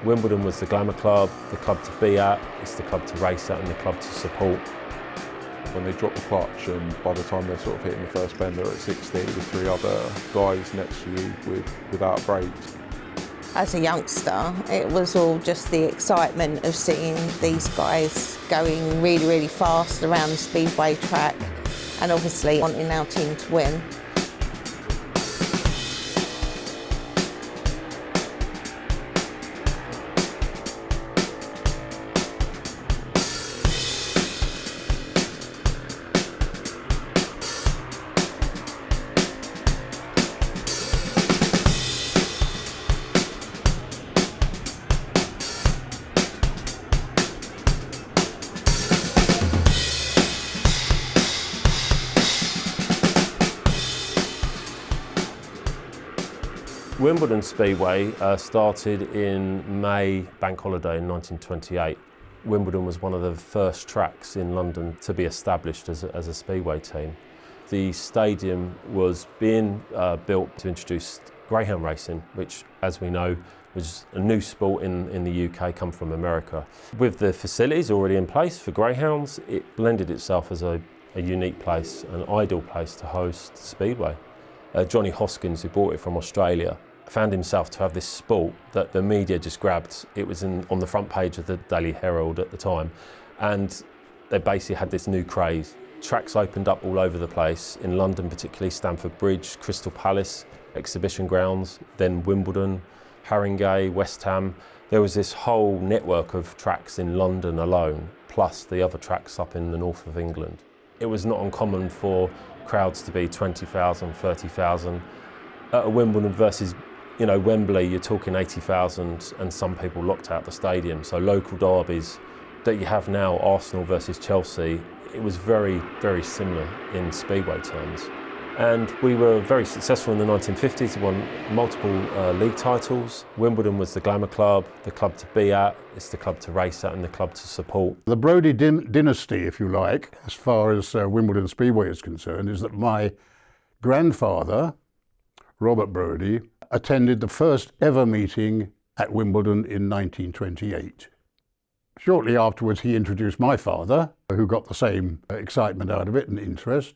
Wimbledon was the glamour club, the club to be at, it's the club to race at and the club to support. When they drop the clutch and by the time they're sort of hitting the first bend they're at 60 with 3 other guys next to you without brakes. As a youngster, it was all just the excitement of seeing these guys going really, really fast around the Speedway track and obviously wanting our team to win. Wimbledon Speedway started in May bank holiday in 1928. Wimbledon was one of the first tracks in London to be established as a speedway team. The stadium was being built to introduce greyhound racing, which, as we know, was a new sport in the UK, come from America. With the facilities already in place for greyhounds, it blended itself as a unique place, an ideal place to host Speedway. Johnny Hoskins, who bought it from Australia, found himself to have this sport that the media just grabbed. It was on the front page of the Daily Herald at the time, and they basically had this new craze. Tracks opened up all over the place, in London particularly, Stamford Bridge, Crystal Palace, exhibition grounds, then Wimbledon, Haringey, West Ham. There was this whole network of tracks in London alone, plus the other tracks up in the north of England. It was not uncommon for crowds to be 20,000, 30,000. At a Wimbledon versus Wembley, you're talking 80,000 and some people locked out the stadium. So local derbies that you have now, Arsenal versus Chelsea, it was very, very similar in Speedway terms. And we were very successful in the 1950s, we won multiple league titles. Wimbledon was the glamour club, the club to be at, it's the club to race at and the club to support. The Brodie dynasty, if you like, as far as Wimbledon Speedway is concerned, is that my grandfather, Robert Brodie, attended the first ever meeting at Wimbledon in 1928. Shortly afterwards, he introduced my father, who got the same excitement out of it and interest.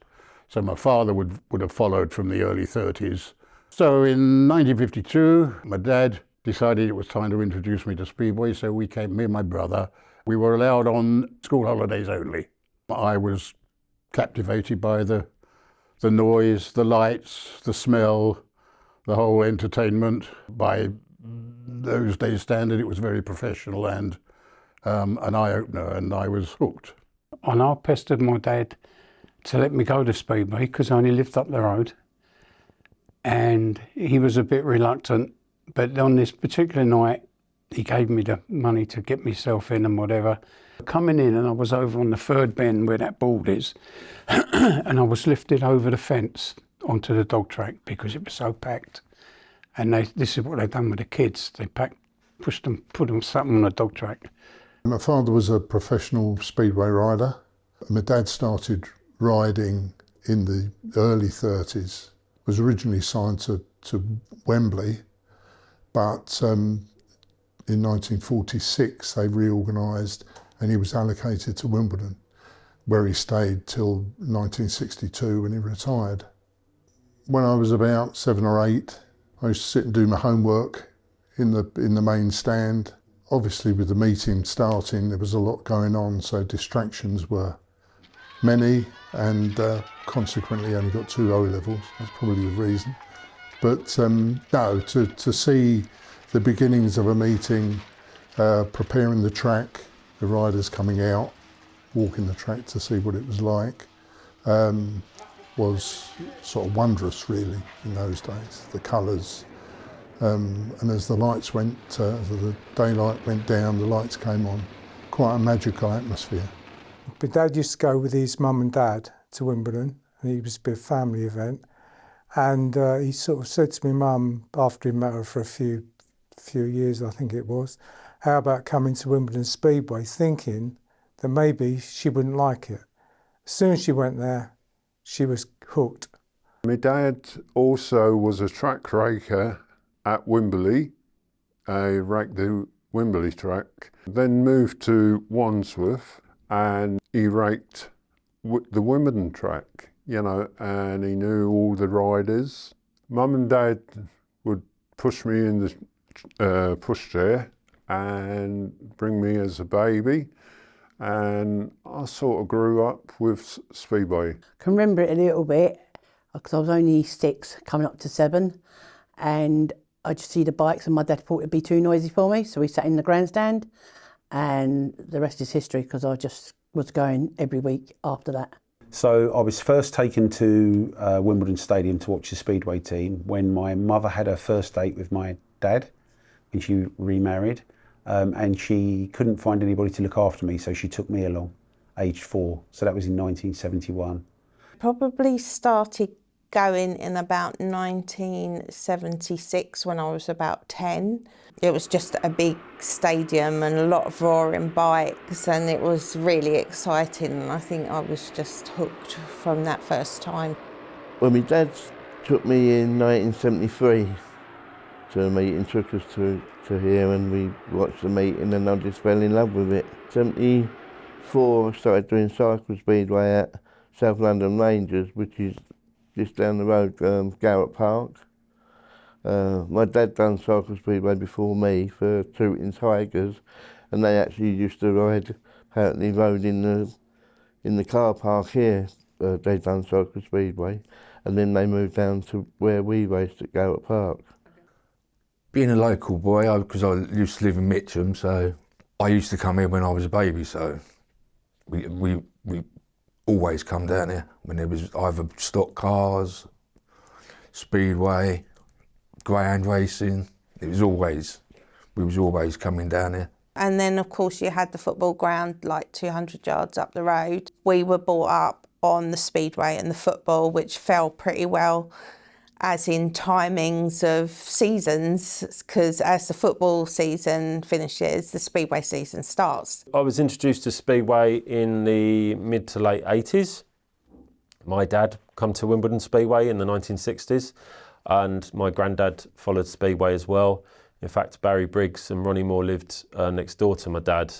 So my father would have followed from the early 30s. So in 1952, my dad decided it was time to introduce me to Speedway, so me and my brother, we were allowed on school holidays only. I was captivated by the noise, the lights, the smell, the whole entertainment. By those days' standard, it was very professional and an eye-opener, and I was hooked. And I pestered my dad to let me go to Speedway because I only lived up the road, and he was a bit reluctant, but on this particular night he gave me the money to get myself in and whatever. Coming in, and I was over on the third bend where that board is and I was lifted over the fence onto the dog track because it was so packed, and this is what they've done with the kids, they pushed them, put them something on the dog track. My father was a professional Speedway rider. My dad started riding in the early 30s, was originally signed to Wembley, but in 1946 they reorganised and he was allocated to Wimbledon, where he stayed till 1962 when he retired. When I was about 7 or 8, I used to sit and do my homework in the main stand. Obviously with the meeting starting there was a lot going on, so distractions were many, and consequently only got 2 O-levels. That's probably the reason. But no, to see the beginnings of a meeting, preparing the track, the riders coming out, walking the track to see what it was like, was sort of wondrous really in those days. The colours, and as the lights went, as the daylight went down, the lights came on, quite a magical atmosphere. But Dad used to go with his mum and dad to Wimbledon, and it was a bit of a family event. And he sort of said to my mum, after he met her for a few years, I think it was, how about coming to Wimbledon Speedway, thinking that maybe she wouldn't like it. As soon as she went there, she was hooked. My dad also was a track raker at Wembley. He raked the Wembley track, then moved to Wandsworth, and he raked the Wimbledon track, you know, and he knew all the riders. Mum and Dad would push me in the pushchair and bring me as a baby, and I sort of grew up with Speedway. I can remember it a little bit because I was only 6, coming up to 7, and I just see the bikes, and my dad thought it'd be too noisy for me, so we sat in the grandstand, and the rest is history because I just was going every week after that. So I was first taken to Wimbledon Stadium to watch the Speedway team when my mother had her first date with my dad when she remarried, and she couldn't find anybody to look after me, so she took me along, aged 4. So that was in 1971. Probably started going in about 1976 when I was about 10. It was just a big stadium and a lot of roaring bikes, and it was really exciting, and I think I was just hooked from that first time. Well, my dad took me in 1973 to a meeting, took us to here, and we watched the meeting, and I just fell in love with it. 74 I started doing cycle speedway at South London Rangers, which is just down the road, Garrett Park. My dad done cycle speedway before me for Tooting Tigers, and they actually used to ride, apparently rode in the car park here. They done cycle speedway, and then they moved down to where we raced at Garrett Park. Being a local boy, because I used to live in Mitcham, so I used to come here when I was a baby, so we always come down here when there was either stock cars, speedway, greyhound racing. We was always coming down here. And then of course you had the football ground like 200 yards up the road. We were brought up on the speedway and the football, which fell pretty well as in timings of seasons, because as the football season finishes, the speedway season starts. I was introduced to Speedway in the mid to late 80s. My dad come to Wimbledon Speedway in the 1960s, and my granddad followed Speedway as well. In fact, Barry Briggs and Ronnie Moore lived next door to my dad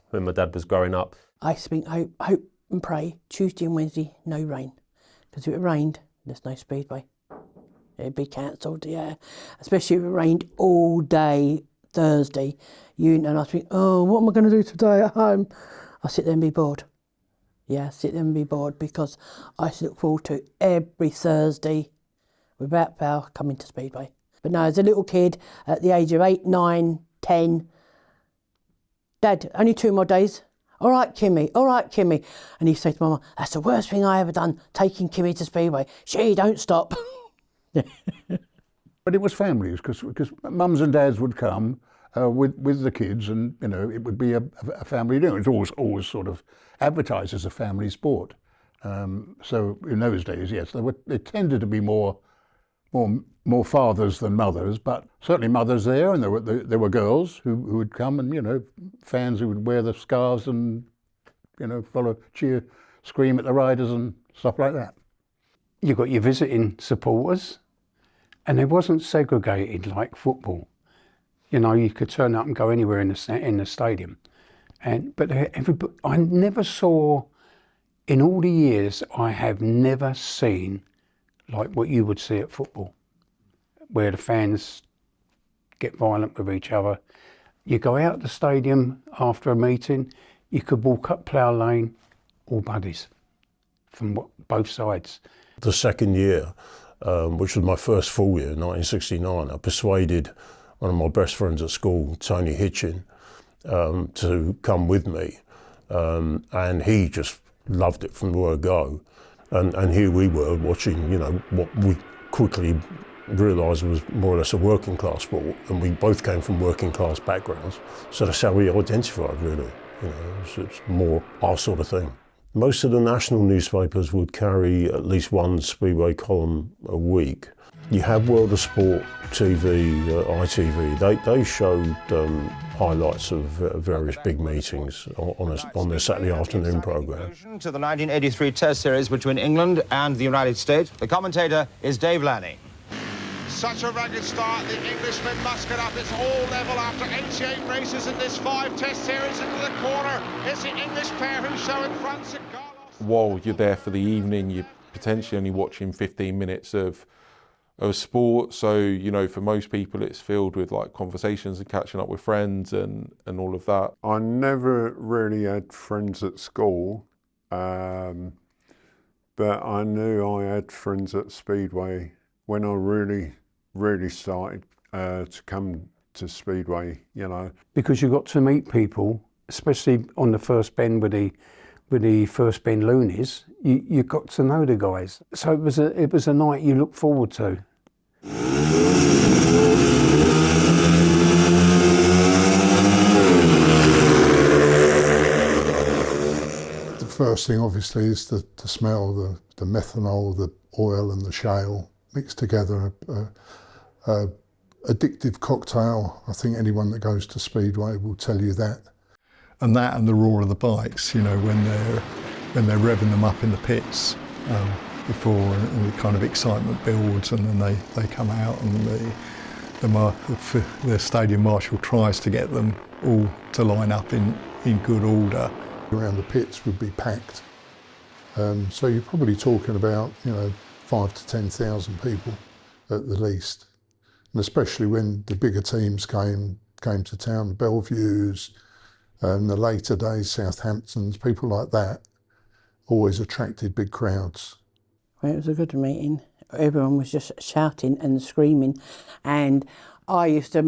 when my dad was growing up. I used to think, hope and pray, Tuesday and Wednesday, no rain. Because if it rained, there's no Speedway. It'd be cancelled, yeah. Especially if it rained all day Thursday. And I think, oh, what am I going to do today at home? I sit there and be bored. Yeah, sit there and be bored, because I used to look forward to every Thursday without fail coming to Speedway. But no, as a little kid at the age of 8, 9, 10, Dad, only 2 more days. All right, Kimmy, all right, Kimmy. And he'd say to Mama, that's the worst thing I ever done, taking Kimmy to Speedway. She don't stop. But it was families, because mums and dads would come with the kids, and you know, it would be a family dinner. It was always sort of advertised as a family sport. So in those days, yes, there tended to be more fathers than mothers, but certainly mothers there, and there were girls who would come, and you know, fans who would wear the scarves and you know, cheer, scream at the riders and stuff like that. You got your visiting supporters, and it wasn't segregated like football. You know, you could turn up and go anywhere in the stadium, but everybody, I never saw, in all the years, I have never seen like what you would see at football, where the fans get violent with each other. You go out the stadium after a meeting, you could walk up Plough Lane, all buddies from both sides. The second year, which was my first full year, 1969, I persuaded one of my best friends at school, Tony Hitchin, to come with me, and he just loved it from the word go. And here we were watching, you know, what we quickly realised was more or less a working class sport, and we both came from working class backgrounds, so that's how we identified, really. You know, it's more our sort of thing. Most of the national newspapers would carry at least one Speedway column a week. You had World of Sport TV, ITV, they showed highlights of various big meetings on their Saturday afternoon programme. To the 1983 Test Series between England and the United States. The commentator is Dave Lanning. such a ragged start. The Englishman must get up. It's all level after 88 races in this 5-test series. Into the corner, it's the English pair who show in front. While you're there for the evening, you're potentially only watching 15 minutes of sport. So, you know, for most people, it's filled with like conversations and catching up with friends and all of that. I never really had friends at school, but I knew I had friends at Speedway when I really started to come to Speedway, you know. Because you got to meet people, especially on the first bend with the first bend loonies, you got to know the guys. So it was a night you look forward to. The first thing obviously is the smell, the methanol, the oil and the shale mixed together, addictive cocktail. I think anyone that goes to Speedway will tell you that. And that and the roar of the bikes, you know, when they're revving them up in the pits before, and the kind of excitement builds, and then they come out, and the stadium marshal tries to get them all to line up in good order. Around the pits would be packed, so you're probably talking about, you know, 5,000 to 10,000 people at the least, and especially when the bigger teams came to town, the Bellevues. And the later days, Southamptons, people like that, always attracted big crowds. Well, it was a good meeting. Everyone was just shouting and screaming. And my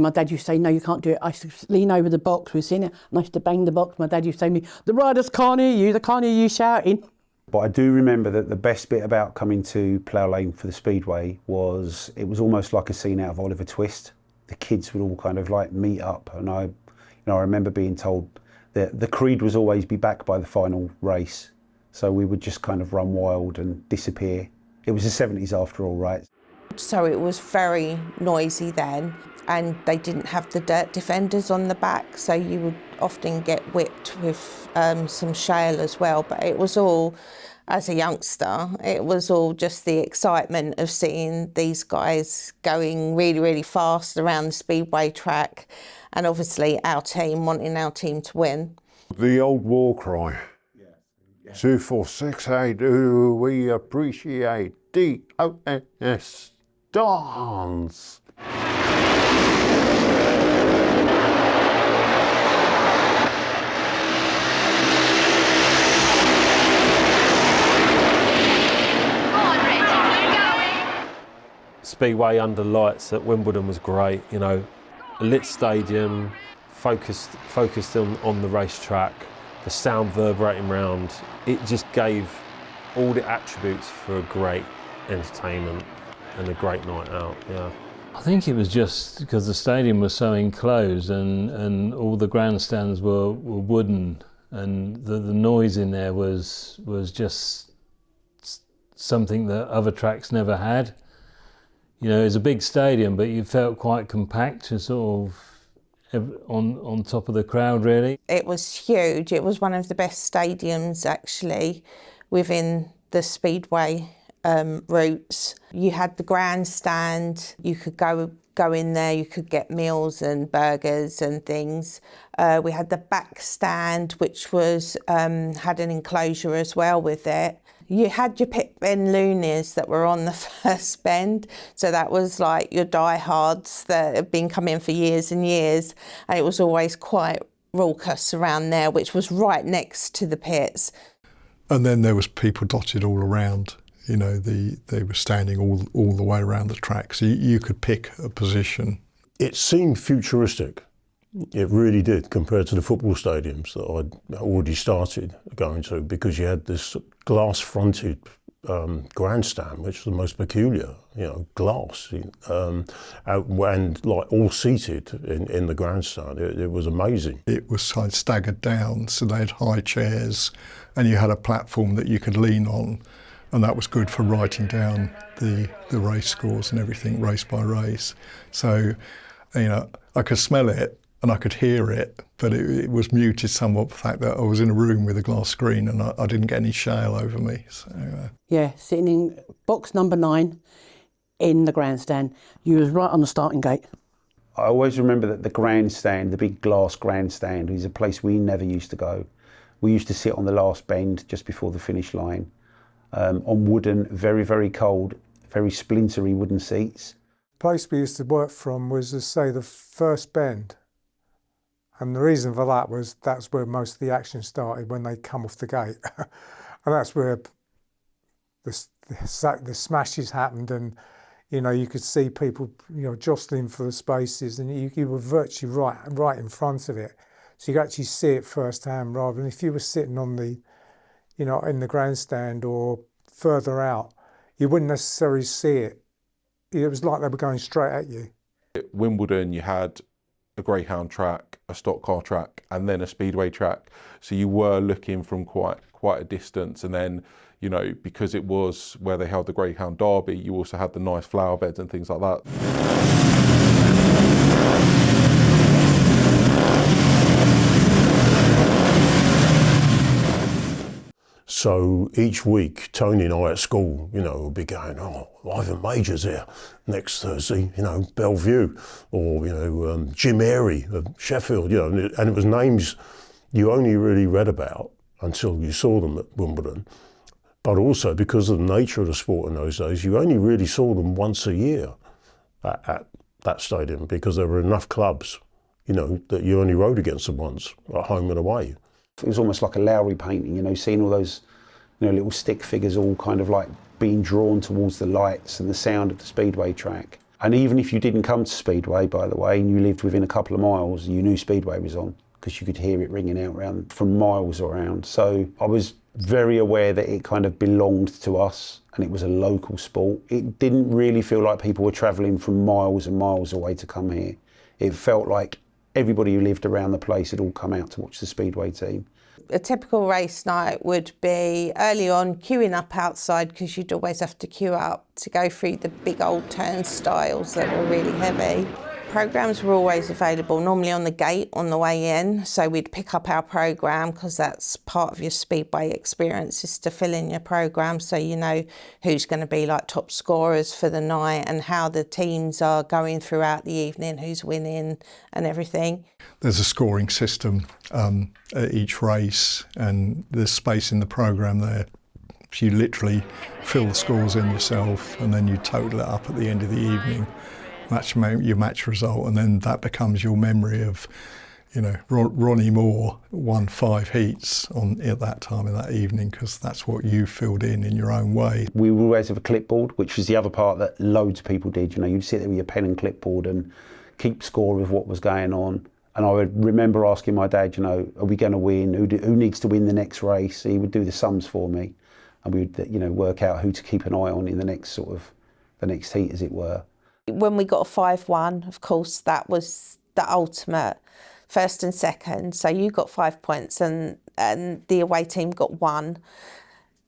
dad used to say, no, you can't do it. I used to lean over the box, we were sitting there, and I used to bang the box. My dad used to say to me, the riders can't hear you, they can't hear you shouting. But I do remember that the best bit about coming to Plough Lane for the Speedway was it was almost like a scene out of Oliver Twist. The kids would all kind of like meet up, and I remember being told the creed was always be back by the final race. So we would just kind of run wild and disappear. It was the 70s after all, right? So it was very noisy then, and they didn't have the dirt defenders on the back, so you would often get whipped with some shale as well. But it was all, as a youngster, it was all just the excitement of seeing these guys going really fast around the Speedway track, and obviously our team, wanting our team to win. The old war cry. 2468, ooh, we appreciate DONS dance. Speedway under lights at Wimbledon was great, you know, a lit stadium, focused on the racetrack, the sound reverberating round. It just gave all the attributes for a great entertainment and a great night out, yeah. I think it was just because the stadium was so enclosed and all the grandstands were wooden, and the noise in there was just something that other tracks never had. You know, it was a big stadium, but you felt quite compact and sort of on top of the crowd, really. It was huge. It was one of the best stadiums, actually, within the Speedway routes. You had the grandstand. You could go in there. You could get meals and burgers and things. We had the back stand, which was had an enclosure as well with it. You had your pit bend loonies that were on the first bend, so that was like your diehards that have been coming for years and years, and it was always quite raucous around there, which was right next to the pits. And then there was people dotted all around. You know, they were standing all the way around the track, so you could pick a position. It seemed futuristic. It really did, compared to the football stadiums that I'd already started going to, because you had this glass-fronted grandstand, which was the most peculiar, you know, glass, and like all seated in the grandstand. It was amazing. It was staggered down, so they had high chairs, and you had a platform that you could lean on, and that was good for writing down the race scores and everything, race by race. So, you know, I could smell it, and I could hear it, but it was muted somewhat by the fact that I was in a room with a glass screen and I didn't get any shale over me. So, yeah, sitting in box number 9, in the grandstand. You was right on the starting gate. I always remember that the grandstand, the big glass grandstand, is a place we never used to go. We used to sit on the last bend just before the finish line, on wooden, very, very cold, very splintery wooden seats. The place we used to work from was, as say, the first bend. And the reason for that was that's where most of the action started, when they come off the gate. And that's where the smashes happened, and you know, you could see people, you know, jostling for the spaces, and you were virtually right in front of it. So you could actually see it firsthand, rather than if you were sitting on the, you know, in the grandstand or further out, you wouldn't necessarily see it. It was like they were going straight at you. At Wimbledon, you had a greyhound track, a stock car track, and then a speedway track. So you were looking from quite a distance, and then, you know, because it was where they held the Greyhound Derby, you also had the nice flower beds and things like that. So each week, Tony and I at school, you know, would be going, oh, Ivan Major's here next Thursday, you know, Bellevue, or, you know, Jim Airy of Sheffield, you know, and it was names you only really read about until you saw them at Wimbledon. But also, because of the nature of the sport in those days, you only really saw them once a year at that stadium, because there were enough clubs, you know, that you only rode against them once, at home and away. It was almost like a Lowry painting, you know, seeing all those, you know, little stick figures all kind of like being drawn towards the lights and the sound of the Speedway track. And even if you didn't come to Speedway, by the way, and you lived within a couple of miles, you knew Speedway was on, because you could hear it ringing out around from miles around. So I was very aware that it kind of belonged to us, and it was a local sport. It didn't really feel like people were travelling from miles and miles away to come here. It felt like everybody who lived around the place had all come out to watch the Speedway team. A typical race night would be early on queuing up outside, because you'd always have to queue up to go through the big old turnstiles that were really heavy. Programmes were always available, normally on the gate on the way in, so we'd pick up our programme, because that's part of your Speedway experience, is to fill in your programme so you know who's going to be like top scorers for the night and how the teams are going throughout the evening, who's winning and everything. There's a scoring system at each race, and there's space in the programme there. So you literally fill the scores in yourself, and then you total it up at the end of the evening. That's your match result, and then that becomes your memory of, you know, Ronnie Moore won 5 heats at that time of that evening, because that's what you filled in your own way. We would always have a clipboard, which was the other part that loads of people did. You know, you'd sit there with your pen and clipboard and keep score of what was going on. And I would remember asking my dad, you know, are we going to win? Who needs to win the next race? He would do the sums for me, and we would, you know, work out who to keep an eye on in the next heat, as it were. When we got a 5-1, of course, that was the ultimate first and second. So you got 5 points and the away team got 1.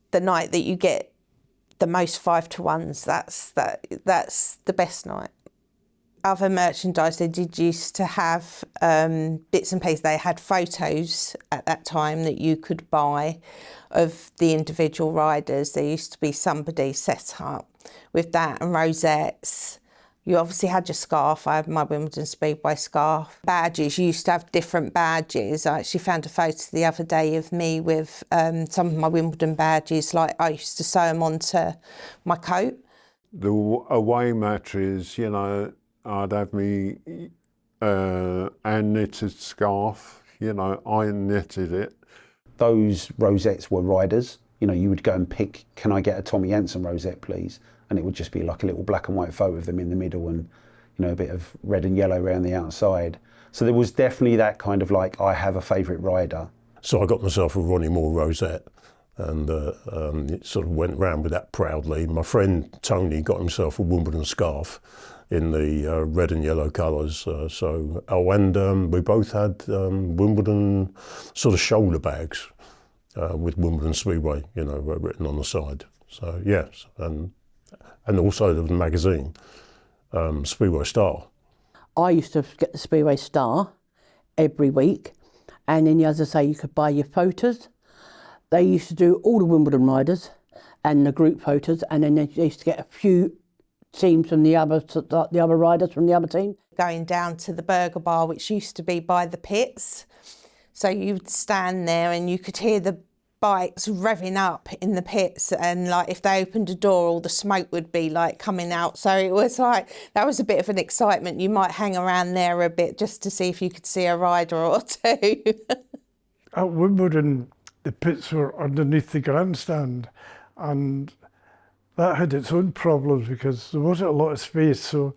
The night that you get the most 5-1s, that's the best night. Other merchandise, they did used to have bits and pieces. They had photos at that time that you could buy of the individual riders. There used to be somebody set up with that, and rosettes. You obviously had your scarf. I had my Wimbledon Speedway scarf. Badges, you used to have different badges. I actually found a photo the other day of me with some of my Wimbledon badges. Like, I used to sew them onto my coat. The away matches, you know, I'd have me hand knitted scarf, you know, I knitted it. Those rosettes were riders. You know, you would go and pick, can I get a Tommy Jansen rosette, please? And it would just be like a little black and white photo of them in the middle, and, you know, a bit of red and yellow around the outside. So there was definitely that kind of like, I have a favourite rider. So I got myself a Ronnie Moore rosette, and sort of went round with that proudly. My friend Tony got himself a Wimbledon scarf in the red and yellow colours. And we both had Wimbledon sort of shoulder bags with Wimbledon Speedway, you know, written on the side. So yes, and also the magazine, Speedway Star. I used to get the Speedway Star every week, and then, as I say, you could buy your photos. They used to do all the Wimbledon riders and the group photos, and then they used to get a few teams from the other riders from the other team. Going down to the burger bar, which used to be by the pits. So you'd stand there and you could hear the bikes revving up in the pits, and like if they opened a door, all the smoke would be like coming out. So it was like, that was a bit of an excitement. You might hang around there a bit just to see if you could see a rider or two. At Wimbledon, the pits were underneath the grandstand, and that had its own problems because there wasn't a lot of space. So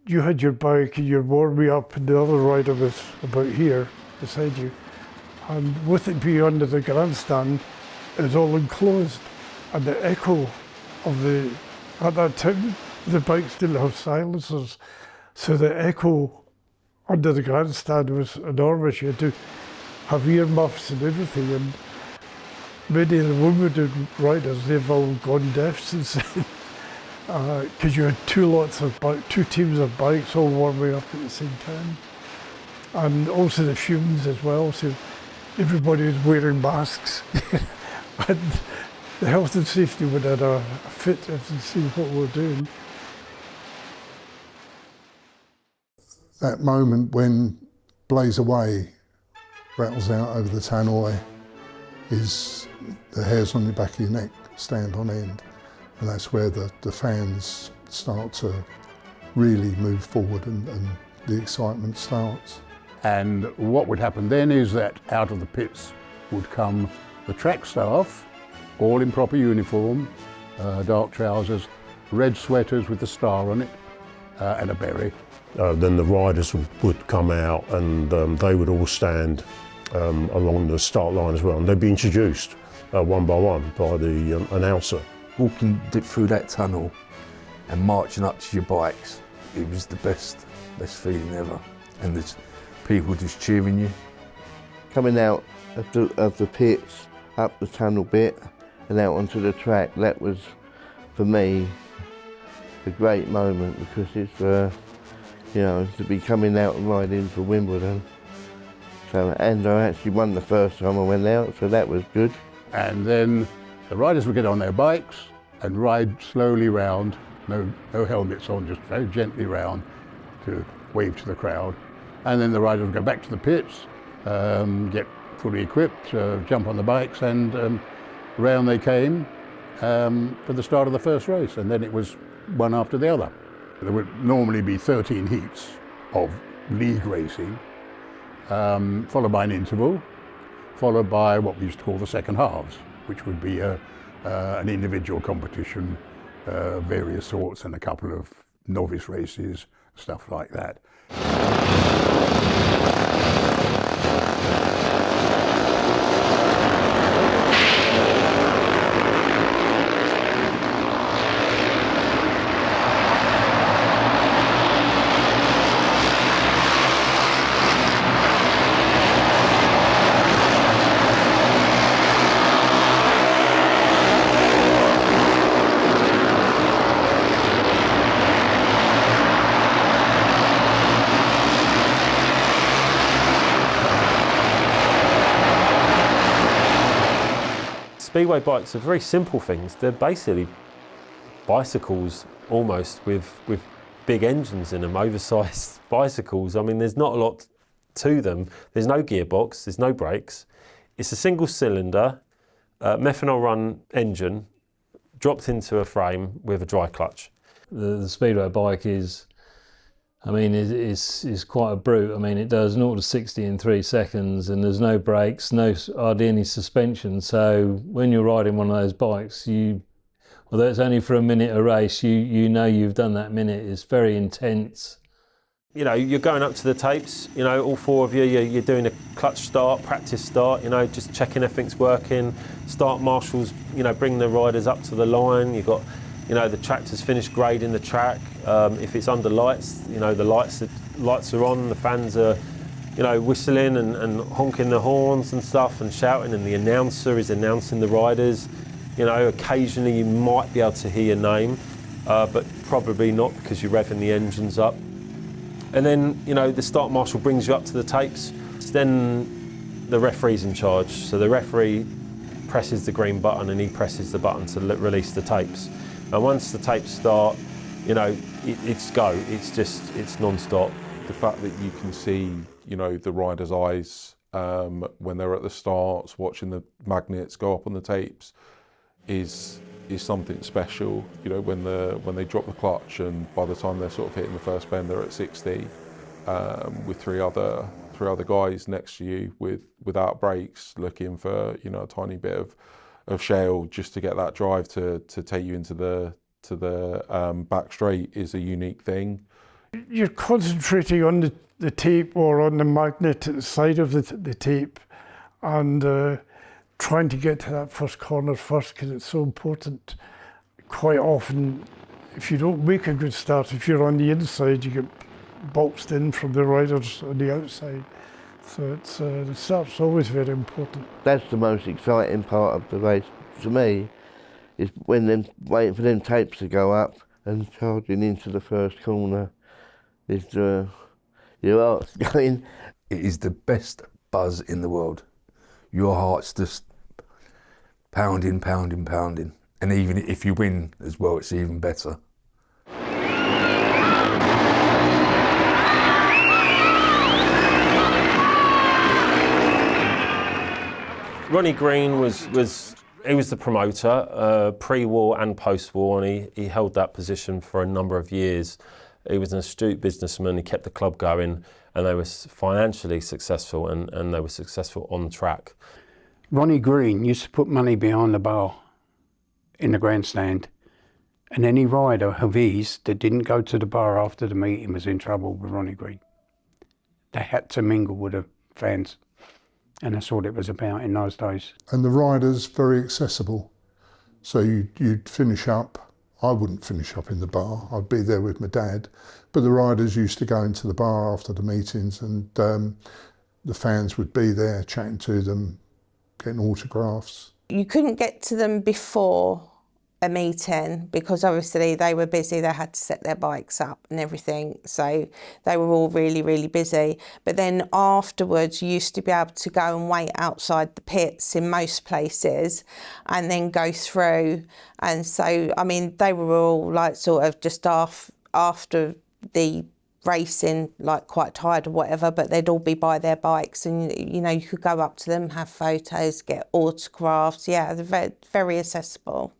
you had your bike and you're warming up, and the other rider was about here beside you. And with it being under the grandstand, it was all enclosed. And the echo of at that time, the bikes didn't have silencers. So the echo under the grandstand was enormous. You had to have earmuffs and everything. And many of the Wimbledon riders, they've all gone deaf since then. Because you had two teams of bikes all warming up at the same time. And also the fumes as well. So everybody was wearing masks. And the health and safety would have a fit to see what we're doing. That moment when Blaze Away rattles out over the tannoy is the hairs on the back of your neck stand on end. And that's where the fans start to really move forward and the excitement starts. And what would happen then is that out of the pits would come the track staff, all in proper uniform, dark trousers, red sweaters with the star on it, and a beret. Then the riders would come out, and they would all stand along the start line as well, and they'd be introduced one by one by the announcer. Walking through that tunnel and marching up to your bikes, it was the best feeling ever. And there's people just cheering you. Coming out of the pits, up the tunnel bit and out onto the track, that was, for me, a great moment, because it's, you know, to be coming out and riding for Wimbledon. So, and I actually won the first time I went out, so that was good. And then the riders would get on their bikes and ride slowly round, no helmets on, just very gently round to wave to the crowd. And then the riders would go back to the pits, get fully equipped, jump on the bikes, and round they came for the start of the first race. And then it was one after the other. There would normally be 13 heats of league racing, followed by an interval, followed by what we used to call the second halves, which would be an individual competition, various sorts, and a couple of novice races, stuff like that. Speedway bikes are very simple things. They're basically bicycles almost with big engines in them, oversized bicycles. I mean, there's not a lot to them. There's no gearbox, there's no brakes. It's a single cylinder, methanol run engine dropped into a frame with a dry clutch. The Speedway bike is, I mean, it's quite a brute. I mean, it does 0 to 60 in 3 seconds, and there's no brakes, hardly any suspension. So when you're riding one of those bikes, although it's only for a minute a race, you know you've done that minute. It's very intense. You know, you're going up to the tapes, you know, all four of you, you're doing a clutch start, practice start, you know, just checking everything's working. Start marshals, you know, bring the riders up to the line. You've got, you know, the tractor's finished grading the track. If it's under lights, you know, the lights are on, the fans are, you know, whistling and honking the horns and stuff and shouting, and the announcer is announcing the riders. You know, occasionally you might be able to hear your name, but probably not, because you're revving the engines up. And then, you know, the start marshal brings you up to the tapes. Then the referee's in charge. So the referee presses the green button and he presses the button to release the tapes. And once the tapes start, you know, it's go. It's non-stop. The fact that you can see, you know, the riders' eyes when they're at the starts, watching the magnets go up on the tapes, is something special. You know, when they drop the clutch, and by the time they're sort of hitting the first bend, they're at 60 with three other guys next to you without brakes, looking for, you know, a tiny bit of shale just to get that drive to take you into the back straight is a unique thing. You're concentrating on the tape or on the magnet at the side of the tape, and trying to get to that first corner first, because it's so important. Quite often, if you don't make a good start, if you're on the inside, you get boxed in from the riders on the outside. So the start's always very important. That's the most exciting part of the race to me, is when them waiting for them tapes to go up and charging into the first corner. Is your heart's going. It is the best buzz in the world. Your heart's just pounding, pounding, pounding. And even if you win as well, it's even better. Ronnie Green was the promoter, pre-war and post-war, and he held that position for a number of years. He was an astute businessman. He kept the club going, and they were financially successful, and they were successful on track. Ronnie Green used to put money behind the bar in the grandstand, and any rider of his that didn't go to the bar after the meeting was in trouble with Ronnie Green. They had to mingle with the fans, and that's all it was about in those days. And the riders very accessible. So you'd finish up. I wouldn't finish up in the bar. I'd be there with my dad, but the riders used to go into the bar after the meetings, and the fans would be there chatting to them, getting autographs. You couldn't get to them before a meeting because obviously they were busy, they had to set their bikes up and everything, so they were all really, really busy. But then afterwards you used to be able to go and wait outside the pits in most places and then go through. And so, I mean, they were all like sort of just after the racing, like quite tired or whatever, but they'd all be by their bikes, and you know, you could go up to them, have photos, get autographs. Yeah, they're very, very accessible.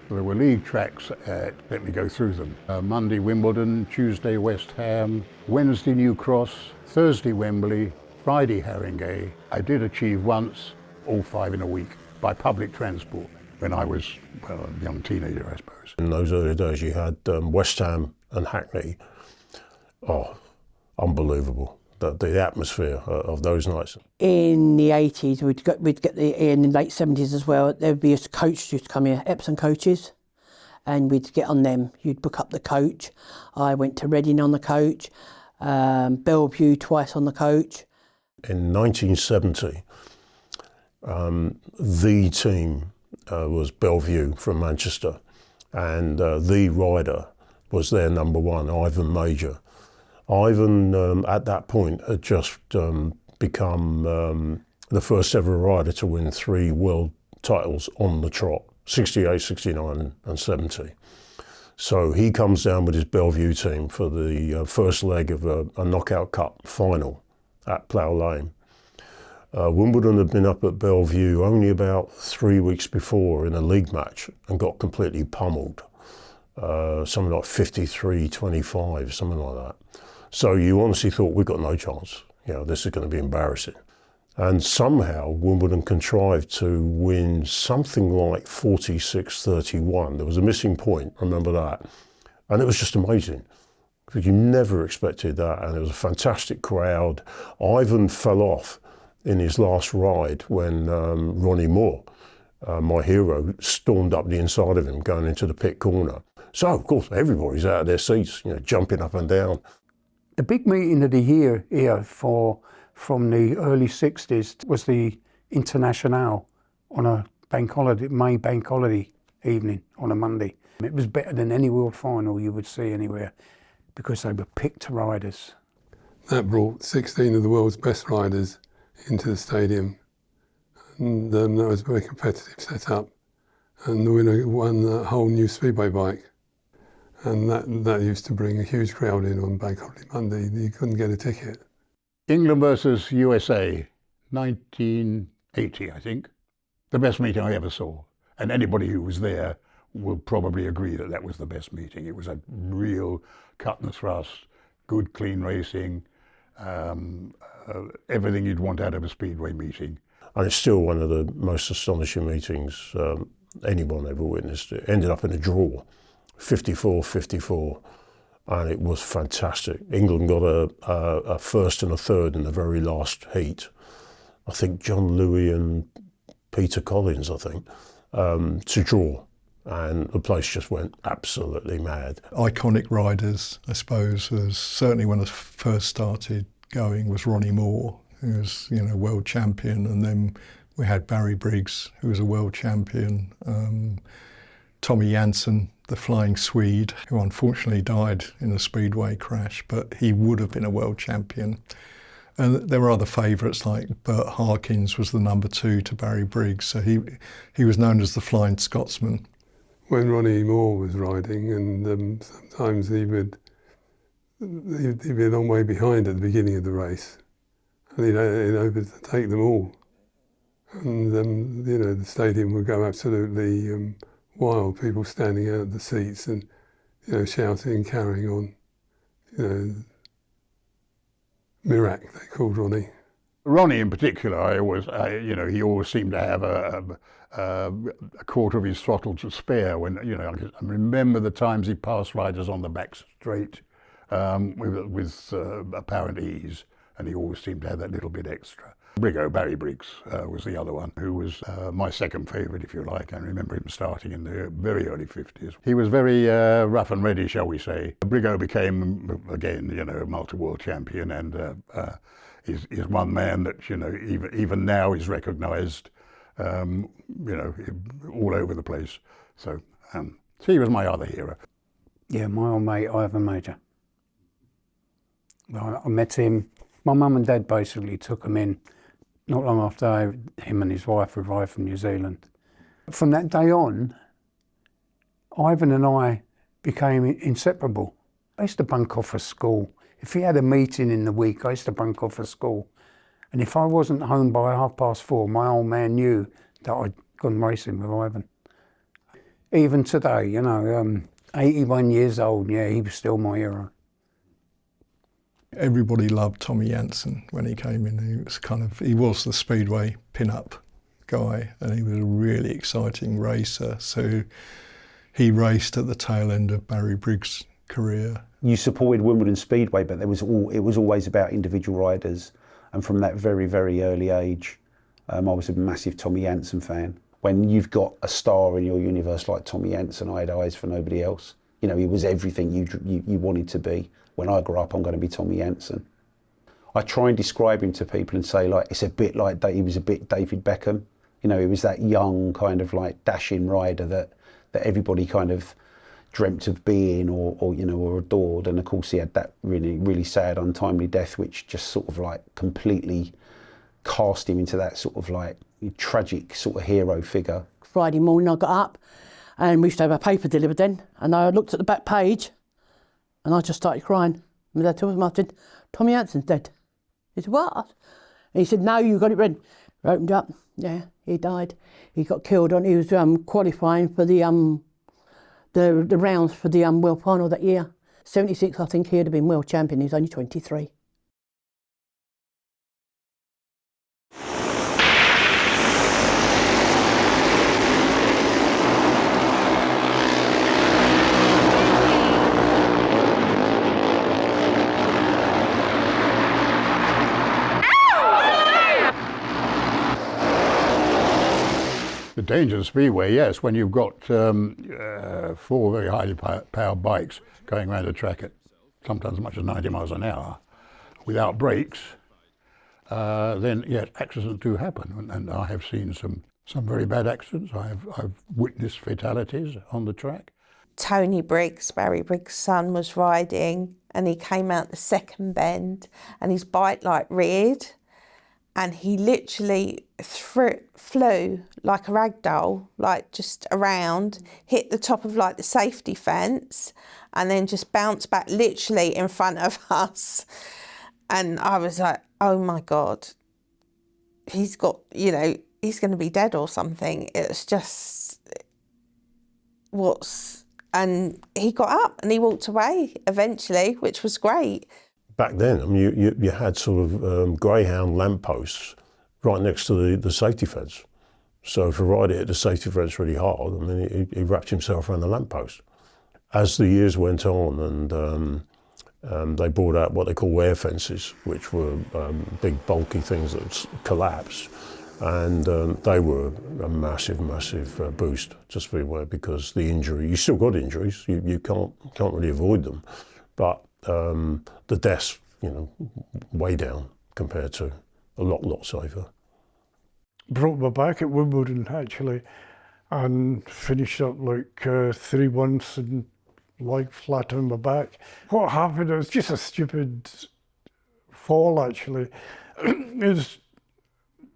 There were league tracks let me go through them. Monday Wimbledon, Tuesday West Ham, Wednesday New Cross, Thursday Wembley, Friday Haringey. I did achieve once all 5 in a week by public transport when I was, well, a young teenager, I suppose. In those early days you had West Ham and Hackney. Oh, unbelievable. The atmosphere of those nights. In the 80s, we'd get in the late 70s as well, there'd be a coach used to come here, Epsom coaches, and we'd get on them. You'd book up the coach. I went to Reading on the coach, Bellevue twice on the coach. In 1970, the team was Bellevue from Manchester, and the rider was their number one, Ivan Major. Ivan, at that point, had just become the first ever rider to win 3 world titles on the trot, 68, 69 and 70. So he comes down with his Bellevue team for the first leg of a knockout cup final at Plough Lane. Wimbledon had been up at Bellevue only about 3 weeks before in a league match and got completely pummeled. Something like 53-25, something like that. So you honestly thought, we've got no chance. You know, this is going to be embarrassing. And somehow Wimbledon contrived to win something like 46-31. There was a missing point, remember that. And it was just amazing, because you never expected that. And it was a fantastic crowd. Ivan fell off in his last ride when Ronnie Moore, my hero, stormed up the inside of him going into the pit corner. So, of course, everybody's out of their seats, you know, jumping up and down. The big meeting of the year here from the early 60s was the Internationale on a bank holiday, May bank holiday evening on a Monday. It was better than any world final you would see anywhere because they were picked riders. That brought 16 of the world's best riders into the stadium, and that was a very competitive setup. And the winner won a whole new Speedway bike, and that used to bring a huge crowd in on Bank Holiday Monday. You couldn't get a ticket. England versus USA, 1980, I think. The best meeting I ever saw. And anybody who was there will probably agree that that was the best meeting. It was a real cut and thrust, good clean racing, everything you'd want out of a Speedway meeting. And it's still one of the most astonishing meetings anyone ever witnessed. It ended up in a draw, 54-54, and it was fantastic. England got a first and a third in the very last heat. I think John Louis and Peter Collins, I think, to draw. And the place just went absolutely mad. Iconic riders, I suppose, was certainly when I first started going was Ronnie Moore, who was, you know, world champion, and then we had Barry Briggs, who was a world champion, Tommy Janssen, the flying Swede, who unfortunately died in a Speedway crash, but he would have been a world champion. And there were other favourites, like Bert Harkins was the number 2 to Barry Briggs, so he was known as the Flying Scotsman. When Ronnie Moore was riding, and sometimes he'd be a long way behind at the beginning of the race, and he'd overtake them all. And you know, the stadium would go absolutely wild, people standing out of the seats and, you know, shouting and carrying on. You know, Mirac, they called Ronnie. Ronnie in particular, you know, he always seemed to have a quarter of his throttle to spare. When, you know, I remember the times he passed riders on the back straight with apparent ease, and he always seemed to have that little bit extra. Barry Briggs was the other one, who was my second favourite, if you like. I remember him starting in the very early 50s. He was very rough and ready, shall we say. Briggo became, again, you know, a multi-world champion, and is one man that, you know, even now is recognised, you know, all over the place. So he was my other hero. Yeah, my old mate, Ivan Major. I met him. My mum and dad basically took him in not long after him and his wife arrived from New Zealand. From that day on, Ivan and I became inseparable. I used to bunk off of school. If he had a meeting in the week, I used to bunk off of school. And if I wasn't home by 4:30, my old man knew that I'd gone racing with Ivan. Even today, you know, 81 years old, yeah, he was still my hero. Everybody loved Tommy Janssen when he came in. He was the Speedway pin-up guy, and he was a really exciting racer. So he raced at the tail end of Barry Briggs' career. You supported Wimbledon Speedway, but it was always about individual riders. And from that very, very early age, I was a massive Tommy Janssen fan. When you've got a star in your universe like Tommy Janssen, I had eyes for nobody else. You know, he was everything you wanted to be. When I grow up, I'm going to be Tommy Janssen. I try and describe him to people and say, like, it's a bit like he was a bit David Beckham. You know, he was that young kind of like dashing rider that everybody kind of dreamt of being or you know, or adored. And of course he had that really, really sad, untimely death, which just sort of like completely cast him into that sort of like tragic sort of hero figure. Friday morning I got up and we used to have a paper delivered then, and I looked at the back page and I just started crying. My dad told me, I said, Tommy Janssen's dead. He said, what? And he said, no, you got it read. I opened up, yeah, he died. He got killed on, he was qualifying for the rounds for the world final that year. 76, I think he'd have been world champion, he was only 23. The danger of Speedway, yes, when you've got 4 very highly powered bikes going around the track at sometimes as much as 90 miles an hour without brakes, then yes, accidents do happen, and I have seen some very bad accidents. I've witnessed fatalities on the track. Tony Briggs, Barry Briggs' son, was riding, and he came out the second bend and his bike like reared, and he literally flew like a rag doll, like just around, hit the top of like the safety fence, and then just bounced back literally in front of us. And I was like, oh my God, he's got, you know, he's going to be dead or something. It was just, and he got up and he walked away eventually, which was great. Back then, I mean, you had sort of greyhound lampposts right next to the safety fence. So if a rider hit the safety fence really hard, I mean, he wrapped himself around the lamppost. As the years went on, and they brought out what they call wear fences, which were big bulky things that collapsed, and they were a massive boost to Speedway, because the injury, you still got injuries, you can't really avoid them, but the deaths, you know, way down compared to a lot safer. Broke my back at Wimbledon actually, and finished up like 3 months and like flat on my back. What happened, it was just a stupid fall actually. It was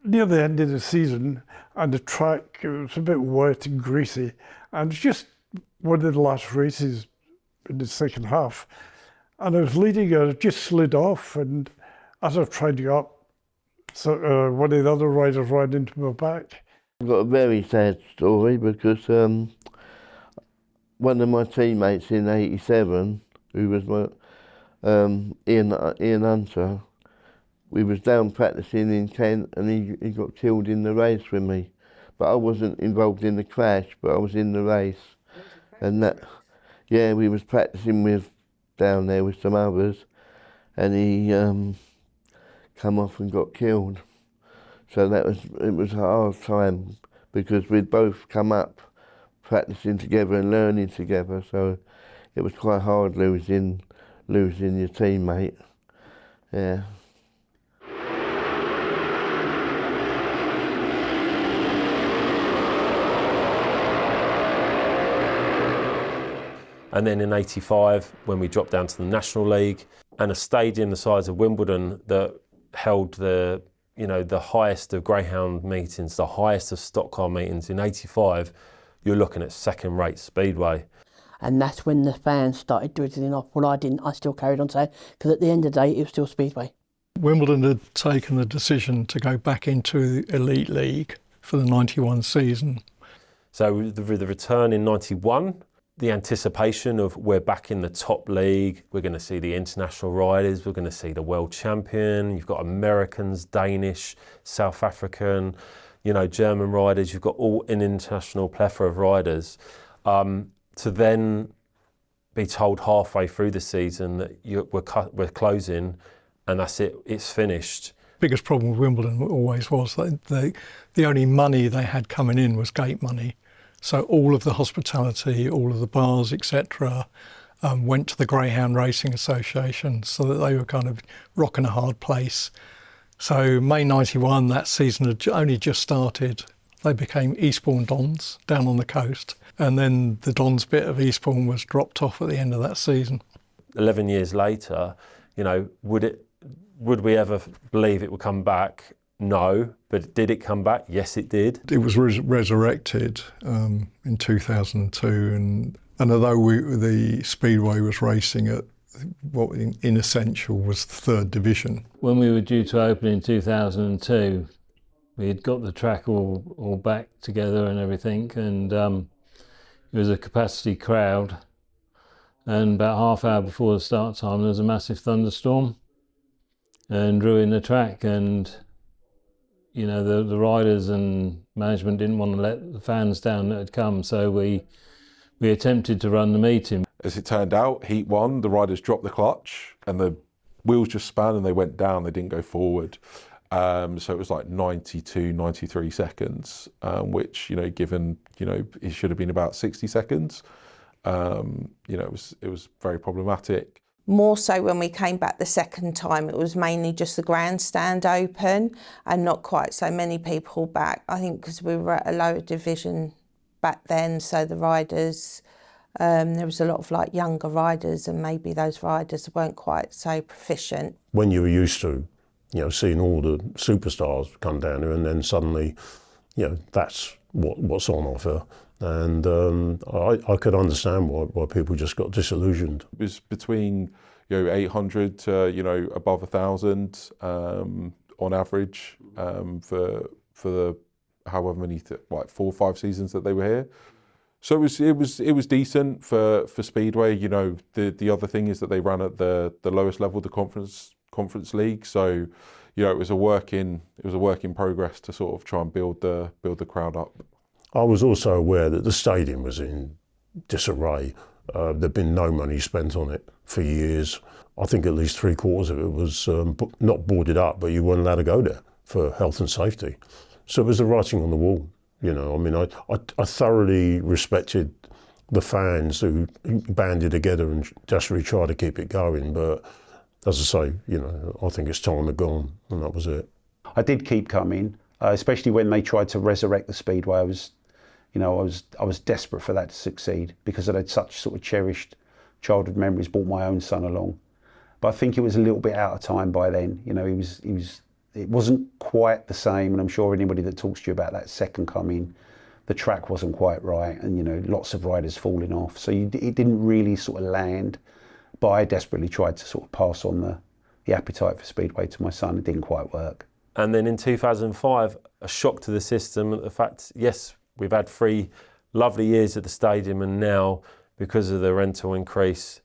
near the end of the season, and the track, it was a bit wet and greasy, and it's just one of the last races in the second half. And I was leading, I just slid off, and as I was trying to get up, so one of the other riders ran into my back. I've got a very sad story, because one of my teammates in '87, who was my Ian Hunter, we was down practicing in Kent, and he got killed in the race with me. But I wasn't involved in the crash, but I was in the race. And that, yeah, we was practicing with down there with some others, and he come off and got killed. So it was a hard time, because we'd both come up practicing together and learning together, so it was quite hard losing your teammate. Yeah. And then in '85, when we dropped down to the National League, and a stadium the size of Wimbledon that held the highest of greyhound meetings, the highest of stock car meetings in '85, you're looking at second-rate Speedway. And that's when the fans started drizzling off. Well, I didn't, I still carried on saying, because at the end of the day, it was still Speedway. Wimbledon had taken the decision to go back into the Elite League for the '91 season. So the return in '91, the anticipation of we're back in the top league, we're going to see the international riders, we're going to see the world champion, you've got Americans, Danish, South African, German riders, you've got all an international plethora of riders. To then be told halfway through the season that we're closing and that's it, it's finished. Biggest problem with Wimbledon always was that the only money they had coming in was gate money. So all of the hospitality, all of the bars, etc., went to the Greyhound Racing Association, so that they were kind of rocking a hard place. So May '91, that season had only just started. They became Eastbourne Dons down on the coast, and then the Dons bit of Eastbourne was dropped off at the end of that season. 11 years later, would we ever believe it would come back? No, but did it come back? Yes, it did. It was resurrected in 2002, and although the Speedway was racing at what in essential was the third division. When we were due to open in 2002, we had got the track all back together and everything, and it was a capacity crowd, and about half hour before the start time there was a massive thunderstorm and ruined the track, and the riders and management didn't want to let the fans down that had come, so we attempted to run the meeting. As it turned out, Heat 1, the riders dropped the clutch and the wheels just span and they went down, they didn't go forward. So it was like 92, 93 seconds, which, given, it should have been about 60 seconds. It was very problematic. More so when we came back the second time, it was mainly just the grandstand open and not quite so many people back. I think because we were at a lower division back then, so the riders There was a lot of like younger riders, and maybe those riders weren't quite so proficient. When you were used to, seeing all the superstars come down here, and then suddenly, that's what's on offer. And I could understand why people just got disillusioned. It was between 800 to above 1,000 on average for the however many 4 or 5 seasons that they were here. So it was decent for Speedway. The other thing is that they ran at the lowest level, the conference league. So it was a work in progress to sort of try and build the crowd up. I was also aware that the stadium was in disarray. There'd been no money spent on it for years. I think at least 3/4 of it was not boarded up, but you weren't allowed to go there for health and safety. So it was the writing on the wall. I thoroughly respected the fans who banded together and desperately tried to keep it going. But as I say, I think its time had gone, and that was it. I did keep coming, especially when they tried to resurrect the Speedway. I was desperate for that to succeed because I'd had such sort of cherished childhood memories, brought my own son along. But I think it was a little bit out of time by then. It wasn't quite the same, and I'm sure anybody that talks to you about that second coming, the track wasn't quite right, and lots of riders falling off. So it didn't really sort of land. But I desperately tried to sort of pass on the appetite for Speedway to my son. It didn't quite work. And then in 2005, a shock to the system, the fact, yes, we've had 3 lovely years at the stadium, and now, because of the rental increase,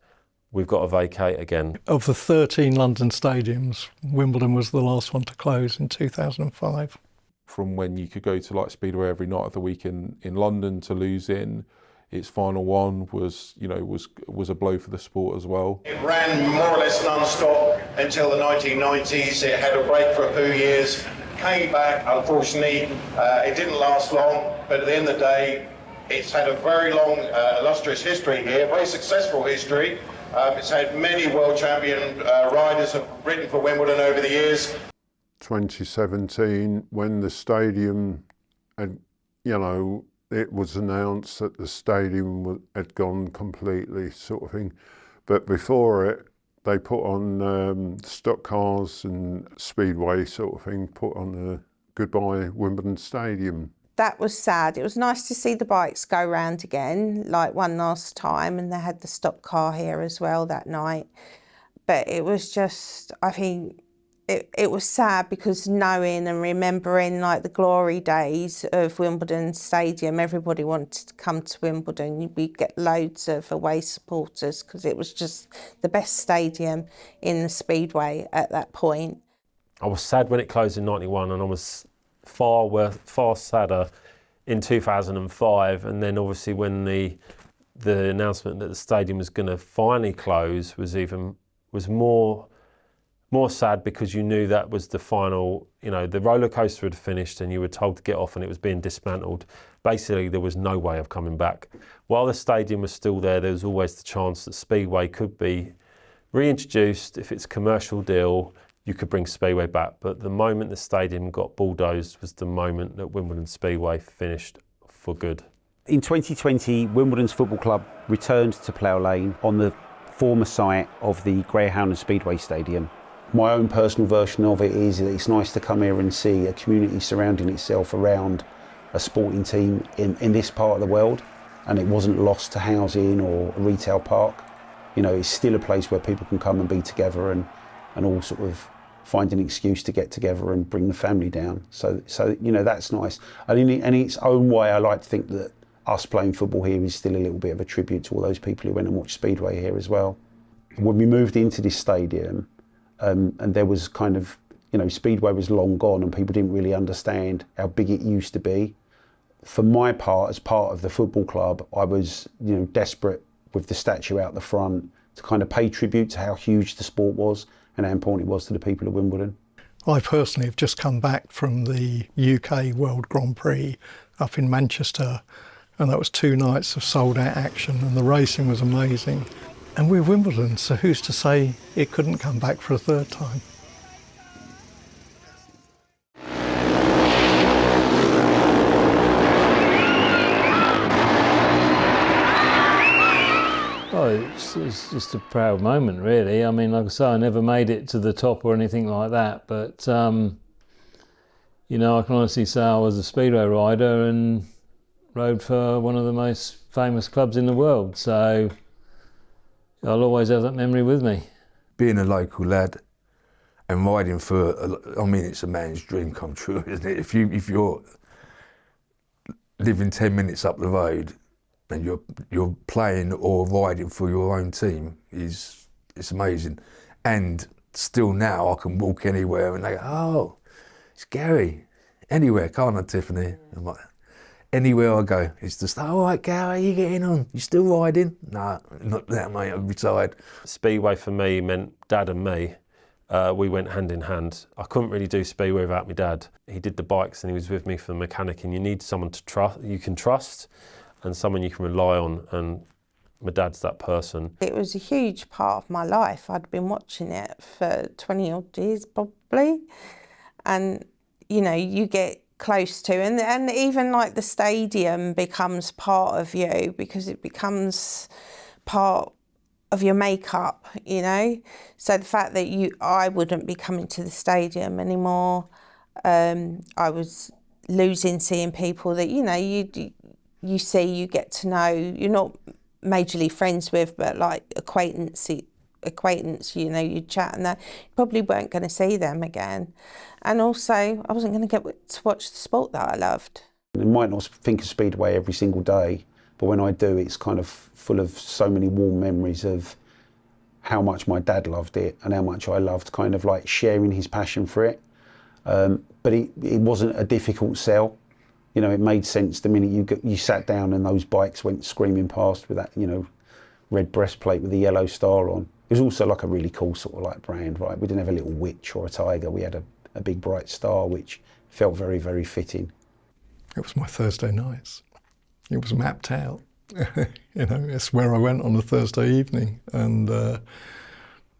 we've got to vacate again. Of the 13 London stadiums, Wimbledon was the last one to close in 2005. From when you could go to Speedway every night of the week in London to losing its final one was a blow for the sport as well. It ran more or less non-stop until the 1990s. It had a break for a few years, came back, unfortunately. It didn't last long, but at the end of the day, it's had a very long, illustrious history here, very successful history. It's had many world champion riders have ridden for Wimbledon over the years. 2017, when the stadium had, it was announced that the stadium had gone completely, sort of thing. But before it, they put on stock cars and Speedway sort of thing, put on the Goodbye Wimbledon Stadium. That was sad. It was nice to see the bikes go round again, like one last time, and they had the stock car here as well that night. But it was just, I think, it was sad because knowing and remembering like the glory days of Wimbledon Stadium, everybody wanted to come to Wimbledon. We'd get loads of away supporters because it was just the best stadium in the Speedway at that point. I was sad when it closed in 91, and I was far sadder in 2005, and then obviously when the announcement that the stadium was going to finally close was more sad, because you knew that was the final, the roller coaster had finished and you were told to get off and it was being dismantled. Basically, there was no way of coming back. While the stadium was still there was always the chance that Speedway could be reintroduced. If it's a commercial deal, you could bring Speedway back. But the moment the stadium got bulldozed was the moment that Wimbledon Speedway finished for good. In 2020, Wimbledon's football club returned to Plough Lane on the former site of the Greyhound and Speedway Stadium. My own personal version of it is that it's nice to come here and see a community surrounding itself around a sporting team in this part of the world, and it wasn't lost to housing or a retail park. It's still a place where people can come and be together and all sort of find an excuse to get together and bring the family down. So that's nice. And in its own way, I like to think that us playing football here is still a little bit of a tribute to all those people who went and watched Speedway here as well. When we moved into this stadium, and there was kind of, Speedway was long gone and people didn't really understand how big it used to be. For my part, as part of the football club, I was, desperate with the statue out the front to kind of pay tribute to how huge the sport was and how important it was to the people of Wimbledon. I personally have just come back from the UK World Grand Prix up in Manchester, and that was 2 nights of sold-out action, and the racing was amazing. And we're Wimbledon, so who's to say it couldn't come back for a third time? it's just a proud moment, really. I mean, like I say, I never made it to the top or anything like that, but you know, I can honestly say I was a Speedway rider and rode for one of the most famous clubs in the world, so I'll always have that memory with me. Being a local lad and riding for, I mean, it's a man's dream come true, isn't it? If you're living 10 minutes up the road and you're playing or riding for your own team, it's amazing. And still now I can walk anywhere and they go, oh, it's Gary. Anywhere, can't I, Tiffany? I'm like, anywhere I go, it's just, all right, Gary, you getting on? You still riding? No, not that, mate, I'm retired. Speedway for me meant Dad and me. We went hand in hand. I couldn't really do Speedway without my dad. He did the bikes and he was with me for the mechanic, and you need someone you can trust and someone you can rely on, and my dad's that person. It was a huge part of my life. I'd been watching it for 20 odd years probably, and you know, you get close to, and even like the stadium becomes part of you because it becomes part of your makeup, you know. So the fact that I wouldn't be coming to the stadium anymore, I was losing seeing people that, you know, you see, you get to know, you're not majorly friends with, but like acquaintance, you know, you chat and that, you probably weren't going to see them again. And also, I wasn't going to get to watch the sport that I loved. I might not think of Speedway every single day, but when I do, it's kind of full of so many warm memories of how much my dad loved it and how much I loved kind of like sharing his passion for it. But it wasn't a difficult sell. You know, it made sense the minute you sat down and those bikes went screaming past with that, you know, red breastplate with the yellow star on. It was also like a really cool sort of like brand, right? We didn't have a little witch or a tiger. We had a big bright star, which felt very, very fitting. It was my Thursday nights. It was mapped out. You know, it's where I went on a Thursday evening, and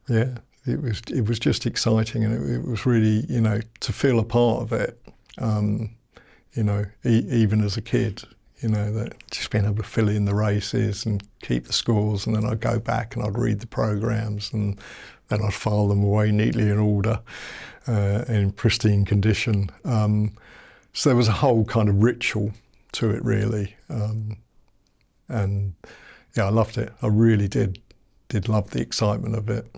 yeah, it was just exciting, and it was really, you know, to feel a part of it. You know, even as a kid, you know, that just being able to fill in the races and keep the scores, and then I'd go back and I'd read the programmes, and then I'd file them away neatly in order, in pristine condition. So there was a whole kind of ritual to it, really. And yeah, I loved it. I really did love the excitement of it.